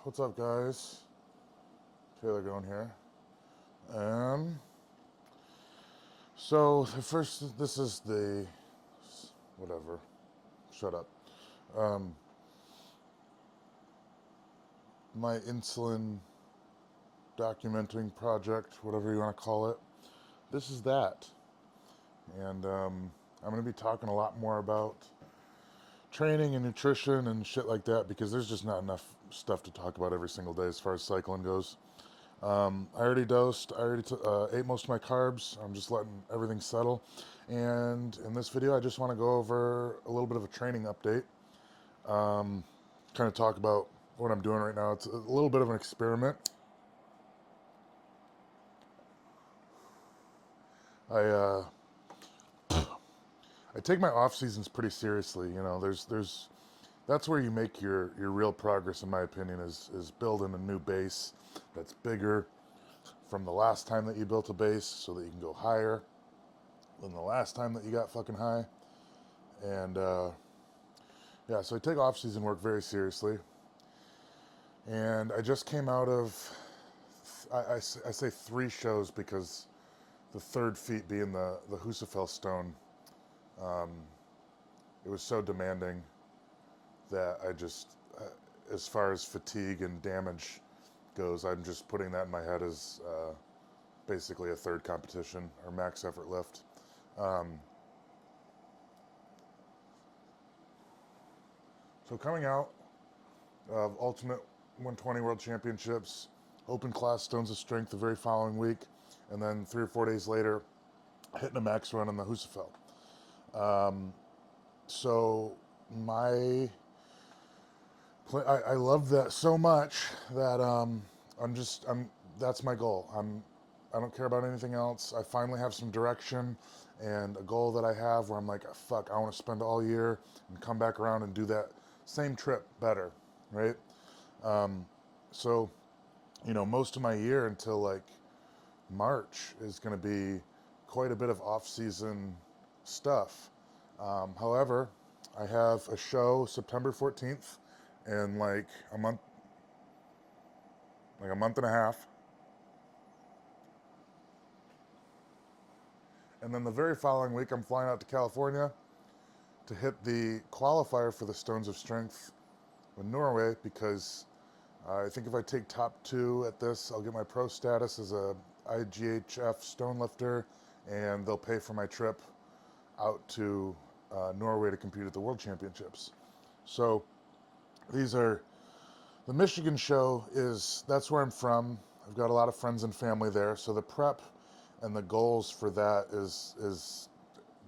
What's up, guys? Taylor going here. Um, so the first, this is the whatever. Shut up. Um, my insulin documenting project, whatever you want to call it. This is that, and I'm going to be talking a lot more about training and nutrition and shit like that because there's just not enough stuff to talk about every single day as far as cycling goes. I already dosed. I already ate most of my carbs. I'm just letting everything settle. And in this video, I just want to go over a little bit of a training update. Kind of talk about what I'm doing right now. It's a little bit of an experiment. I I take my off seasons pretty seriously. You know, there's that's where you make your real progress, in my opinion, is building a new base that's bigger from the last time that you built a base, so that you can go higher than the last time that you got fucking high. And yeah, so I take off season work very seriously. And I just came out of, I say 3 shows because the third feat being the Husafell stone, it was so demanding that I just, as far as fatigue and damage goes, I'm just putting that in my head as basically a third competition or max effort lift. So coming out of Ultimate 120 World Championships, open class Stones of Strength the very following week, and then 3 or 4 days later, hitting a max run on the Husafell. So my I love that so much that I'm that's my goal. I don't care about anything else. I finally have some direction and a goal that I have where I'm like, fuck, I want to spend all year and come back around and do that same trip better, right? So, most of my year until like March is going to be quite a bit of off-season stuff. However, I have a show September 14th in like a month and a half. And then the very following week, I'm flying out to California to hit the qualifier for the Stones of Strength in Norway because I think if I take top 2 at this, I'll get my pro status as a IGHF stone lifter, and they'll pay for my trip out to Norway to compete at the World Championships. So these are the Michigan show that's where I'm from. I've got a lot of friends and family there, so the prep and the goals for that is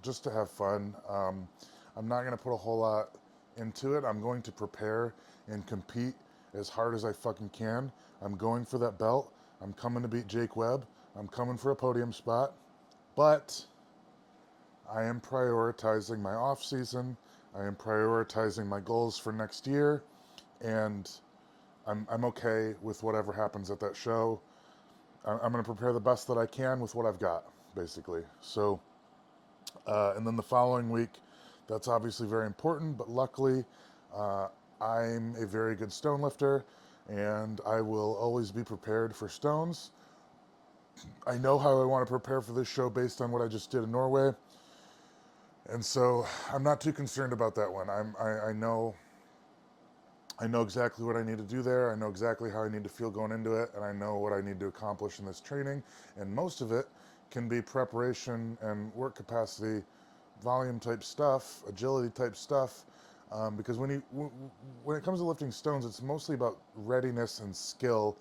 just to have fun. I'm not going to put a whole lot into it. I'm going to prepare and compete as hard as I fucking can. I'm going for that belt. I'm coming to beat Jake Webb. I'm coming for a podium spot. But I am prioritizing my off season. I am prioritizing my goals for next year, and I'm okay with whatever happens at that show. I'm going to prepare the best that I can with what I've got, basically. So, and then the following week, that's obviously very important, but luckily, uh, I'm a very good stone lifter, and I will always be prepared for stones. I know how I want to prepare for this show based on what I just did in Norway, and so I'm not too concerned about that one. I know exactly what I need to do there. I know exactly how I need to feel going into it, and I know what I need to accomplish in this training. And most of it can be preparation and work capacity, volume type stuff, agility type stuff. Because when it comes to lifting stones, it's mostly about readiness and skill,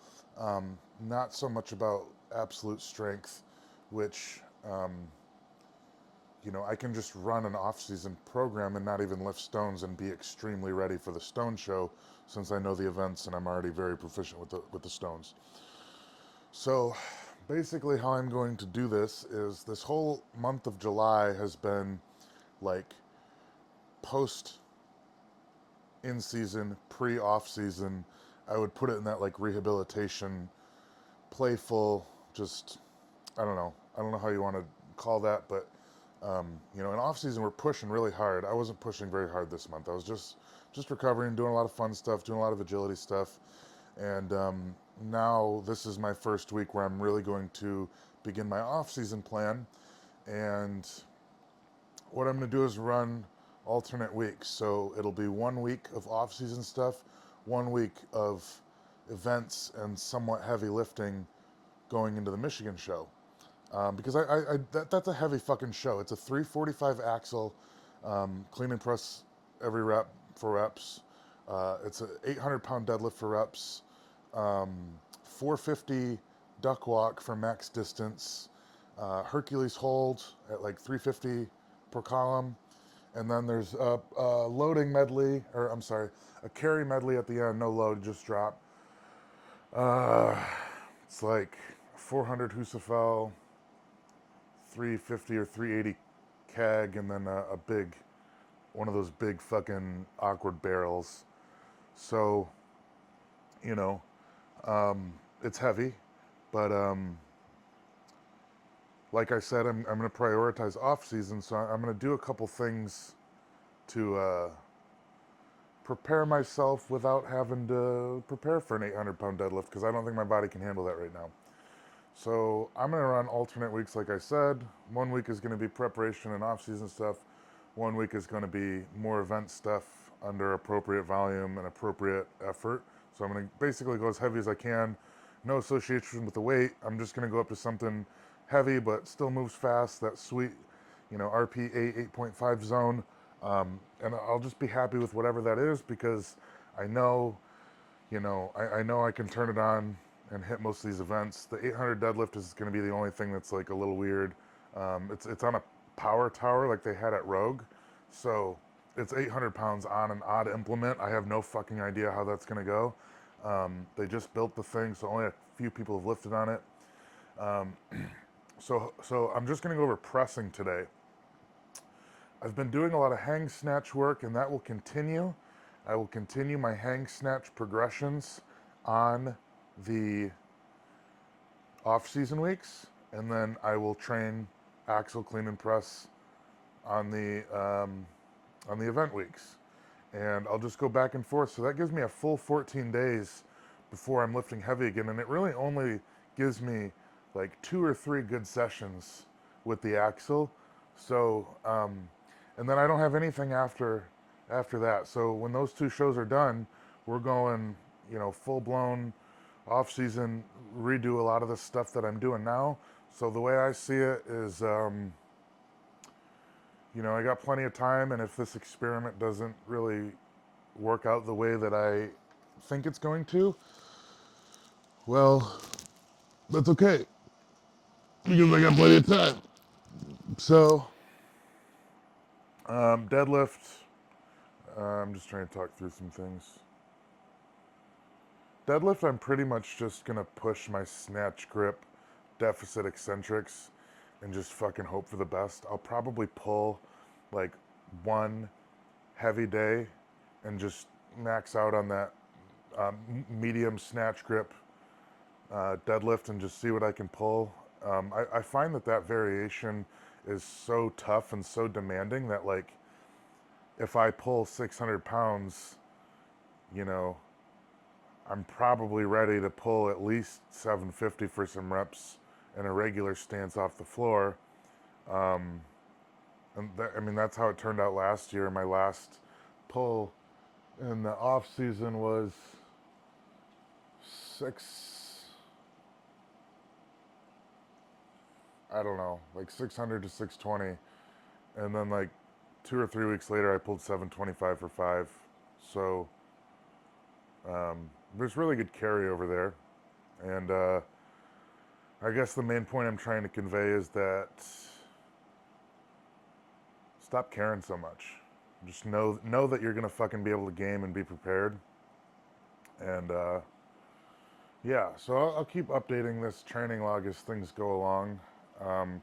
not so much about absolute strength, which I can just run an off-season program and not even lift stones and be extremely ready for the stone show since I know the events and I'm already very proficient with the stones. So basically how I'm going to do this is this whole month of July has been like post in season, pre off season. I would put it in that like rehabilitation, playful, just I don't know how you want to call that, but in off season we're pushing really hard. I wasn't pushing very hard this month. I was just recovering, doing a lot of fun stuff, doing a lot of agility stuff, And now this is my first week where I'm really going to begin my off-season plan. And what I'm going to do is run alternate weeks. So it'll be 1 week of off-season stuff, 1 week of events and somewhat heavy lifting going into the Michigan show. Because that's a heavy fucking show. It's a 345 axle, clean and press every rep for reps. It's an 800-pound deadlift for reps, 450 duck walk for max distance, Hercules hold at like 350 per column, and then there's a loading medley, or I'm sorry, a carry medley at the end, no load, just drop. Uh, it's like 400 Husafel, 350 or 380 keg, and then a big, one of those big fucking awkward barrels. So, you know, it's heavy, but like I said, I'm going to prioritize off season, so I'm going to do a couple things to prepare myself without having to prepare for an 800-pound deadlift, because I don't think my body can handle that right now. So I'm going to run alternate weeks, like I said. 1 week is going to be preparation and off-season stuff. 1 week is going to be more event stuff under appropriate volume and appropriate effort. So I'm going to basically go as heavy as I can. No association with the weight. I'm just going to go up to something heavy but still moves fast, that sweet, RPA 8.5 zone. And I'll just be happy with whatever that is, because I know, I know I can turn it on and hit most of these events. The 800 deadlift is going to be the only thing that's like a little weird. It's on a power tower like they had at Rogue, so it's 800 pounds on an odd implement. I have no fucking idea how that's going to go. They just built the thing, so only a few people have lifted on it. So I'm just going to go over pressing today. I've been doing a lot of hang snatch work, and that will continue. I will continue my hang snatch progressions on the off-season weeks, and then I will train axle clean and press on the event weeks, and I'll just go back and forth. So that gives me a full 14 days before I'm lifting heavy again, and it really only gives me like 2 or 3 good sessions with the axle. So and then I don't have anything after that. So when those 2 shows are done, we're going, full blown off season, redo a lot of the stuff that I'm doing now. So the way I see it is, I got plenty of time, and if this experiment doesn't really work out the way that I think it's going to, well, that's okay, because I got plenty of time. So, deadlift, I'm just trying to talk through some things. Deadlift, I'm pretty much just gonna push my snatch grip deficit eccentrics and just fucking hope for the best. I'll probably pull like 1 heavy day and just max out on that medium snatch grip deadlift and just see what I can pull. I find that variation is so tough and so demanding that, like, if I pull 600 pounds, you know, I'm probably ready to pull at least 750 for some reps in a regular stance off the floor. And that's how it turned out last year. My last pull in the off season was like 600 to 620. And then like 2 or 3 weeks later, I pulled 725 for 5. So there's really good carryover there. And I guess the main point I'm trying to convey is that stop caring so much. Just know that you're gonna fucking be able to game and be prepared. And yeah, so I'll keep updating this training log as things go along.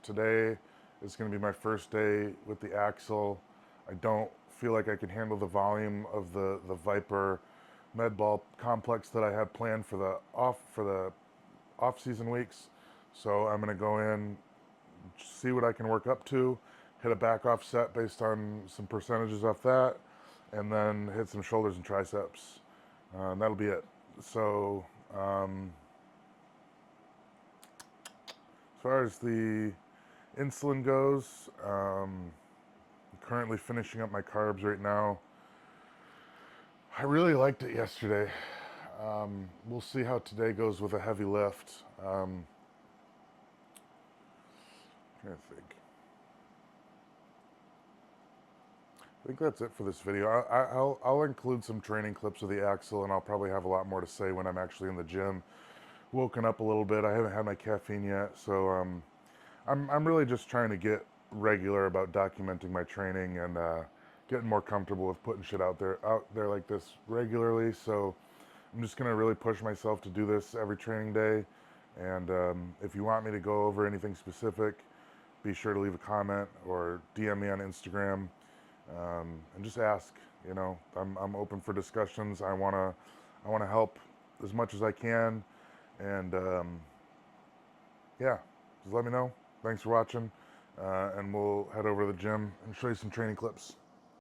Today is going to be my first day with the axle. I don't feel like I can handle the volume of the Viper med ball complex that I have planned for the off season weeks. So I'm going to go in, see what I can work up to, hit a back off set based on some percentages off that, and then hit some shoulders and triceps. That'll be it. So, as far as the insulin goes, I'm currently finishing up my carbs right now. I really liked it yesterday. We'll see how today goes with a heavy lift. Trying to think. I think that's it for this video. I'll include some training clips of the axle, and I'll probably have a lot more to say when I'm actually in the gym. Woken up a little bit. I haven't had my caffeine yet, so I'm really just trying to get regular about documenting my training and getting more comfortable with putting shit out there like this regularly. So I'm just gonna really push myself to do this every training day. And if you want me to go over anything specific, be sure to leave a comment or DM me on Instagram, and just ask. You know, I'm open for discussions. I wanna help as much as I can, and yeah, just let me know. Thanks for watching, and we'll head over to the gym and show you some training clips.